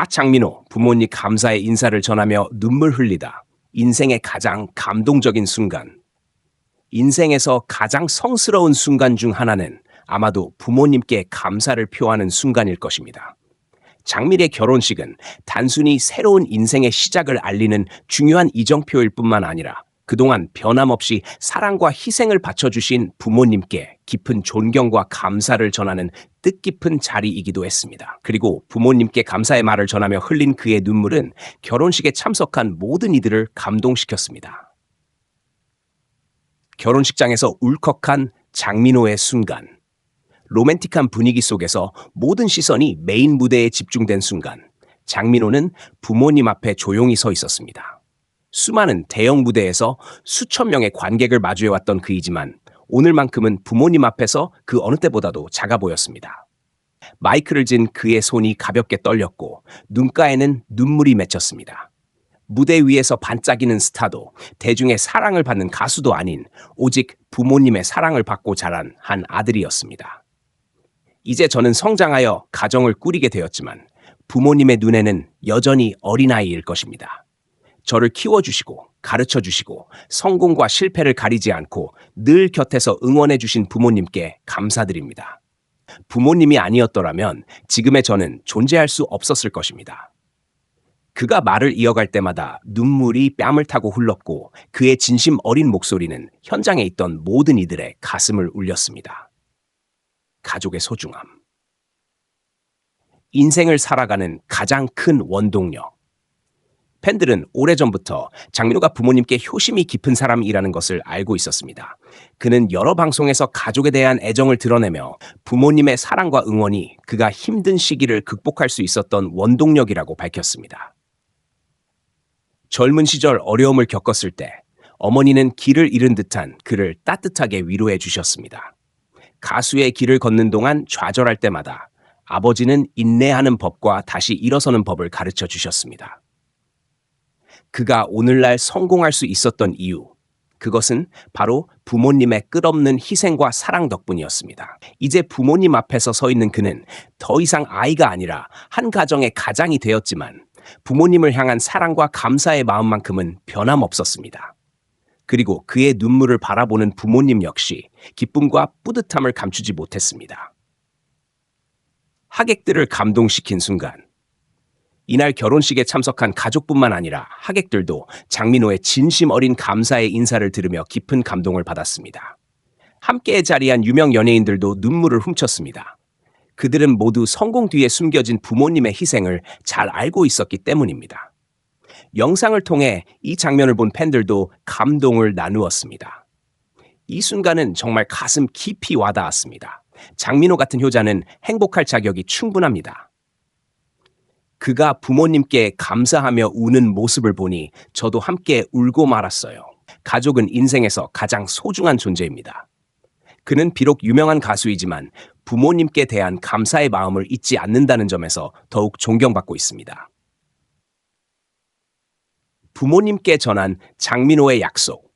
장민호, 부모님 감사의 인사를 전하며 눈물 흘리다. 인생의 가장 감동적인 순간. 인생에서 가장 성스러운 순간 중 하나는 아마도 부모님께 감사를 표하는 순간일 것입니다. 장밀의 결혼식은 단순히 새로운 인생의 시작을 알리는 중요한 이정표일 뿐만 아니라 그동안 변함없이 사랑과 희생을 바쳐주신 부모님께 깊은 존경과 감사를 전하는 뜻깊은 자리이기도 했습니다. 그리고 부모님께 감사의 말을 전하며 흘린 그의 눈물은 결혼식에 참석한 모든 이들을 감동시켰습니다. 결혼식장에서 울컥한 장민호의 순간. 로맨틱한 분위기 속에서 모든 시선이 메인 무대에 집중된 순간, 장민호는 부모님 앞에 조용히 서 있었습니다. 수많은 대형 무대에서 수천 명의 관객을 마주해왔던 그이지만 오늘만큼은 부모님 앞에서 그 어느 때보다도 작아 보였습니다. 마이크를 쥔 그의 손이 가볍게 떨렸고 눈가에는 눈물이 맺혔습니다. 무대 위에서 반짝이는 스타도 대중의 사랑을 받는 가수도 아닌 오직 부모님의 사랑을 받고 자란 한 아들이었습니다. 이제 저는 성장하여 가정을 꾸리게 되었지만 부모님의 눈에는 여전히 어린아이일 것입니다. 저를 키워주시고 가르쳐주시고 성공과 실패를 가리지 않고 늘 곁에서 응원해주신 부모님께 감사드립니다. 부모님이 아니었더라면 지금의 저는 존재할 수 없었을 것입니다. 그가 말을 이어갈 때마다 눈물이 뺨을 타고 흘렀고 그의 진심 어린 목소리는 현장에 있던 모든 이들의 가슴을 울렸습니다. 가족의 소중함. 인생을 살아가는 가장 큰 원동력. 팬들은 오래전부터 장민호가 부모님께 효심이 깊은 사람이라는 것을 알고 있었습니다. 그는 여러 방송에서 가족에 대한 애정을 드러내며 부모님의 사랑과 응원이 그가 힘든 시기를 극복할 수 있었던 원동력이라고 밝혔습니다. 젊은 시절 어려움을 겪었을 때 어머니는 길을 잃은 듯한 그를 따뜻하게 위로해 주셨습니다. 가수의 길을 걷는 동안 좌절할 때마다 아버지는 인내하는 법과 다시 일어서는 법을 가르쳐 주셨습니다. 그가 오늘날 성공할 수 있었던 이유, 그것은 바로 부모님의 끝없는 희생과 사랑 덕분이었습니다. 이제 부모님 앞에서 서 있는 그는 더 이상 아이가 아니라 한 가정의 가장이 되었지만 부모님을 향한 사랑과 감사의 마음만큼은 변함없었습니다. 그리고 그의 눈물을 바라보는 부모님 역시 기쁨과 뿌듯함을 감추지 못했습니다. 하객들을 감동시킨 순간. 이날 결혼식에 참석한 가족뿐만 아니라 하객들도 장민호의 진심 어린 감사의 인사를 들으며 깊은 감동을 받았습니다. 함께 자리한 유명 연예인들도 눈물을 훔쳤습니다. 그들은 모두 성공 뒤에 숨겨진 부모님의 희생을 잘 알고 있었기 때문입니다. 영상을 통해 이 장면을 본 팬들도 감동을 나누었습니다. 이 순간은 정말 가슴 깊이 와닿았습니다. 장민호 같은 효자는 행복할 자격이 충분합니다. 그가 부모님께 감사하며 우는 모습을 보니 저도 함께 울고 말았어요. 가족은 인생에서 가장 소중한 존재입니다. 그는 비록 유명한 가수이지만 부모님께 대한 감사의 마음을 잊지 않는다는 점에서 더욱 존경받고 있습니다. 부모님께 전한 장민호의 약속.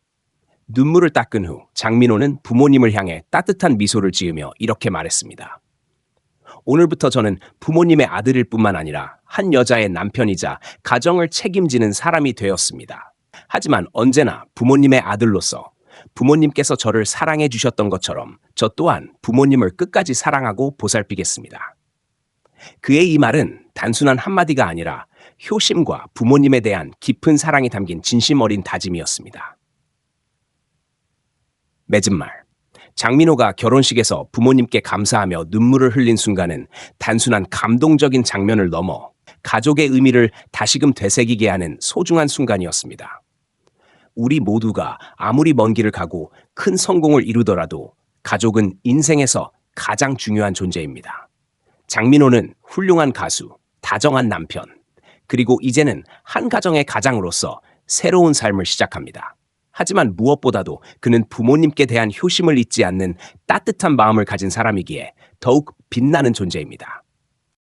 눈물을 닦은 후 장민호는 부모님을 향해 따뜻한 미소를 지으며 이렇게 말했습니다. 오늘부터 저는 부모님의 아들일 뿐만 아니라 한 여자의 남편이자 가정을 책임지는 사람이 되었습니다. 하지만 언제나 부모님의 아들로서 부모님께서 저를 사랑해 주셨던 것처럼 저 또한 부모님을 끝까지 사랑하고 보살피겠습니다. 그의 이 말은 단순한 한마디가 아니라 효심과 부모님에 대한 깊은 사랑이 담긴 진심 어린 다짐이었습니다. 맺은 말. 장민호가 결혼식에서 부모님께 감사하며 눈물을 흘린 순간은 단순한 감동적인 장면을 넘어 가족의 의미를 다시금 되새기게 하는 소중한 순간이었습니다. 우리 모두가 아무리 먼 길을 가고 큰 성공을 이루더라도 가족은 인생에서 가장 중요한 존재입니다. 장민호는 훌륭한 가수, 다정한 남편, 그리고 이제는 한 가정의 가장으로서 새로운 삶을 시작합니다. 하지만 무엇보다도 그는 부모님께 대한 효심을 잊지 않는 따뜻한 마음을 가진 사람이기에 더욱 빛나는 존재입니다.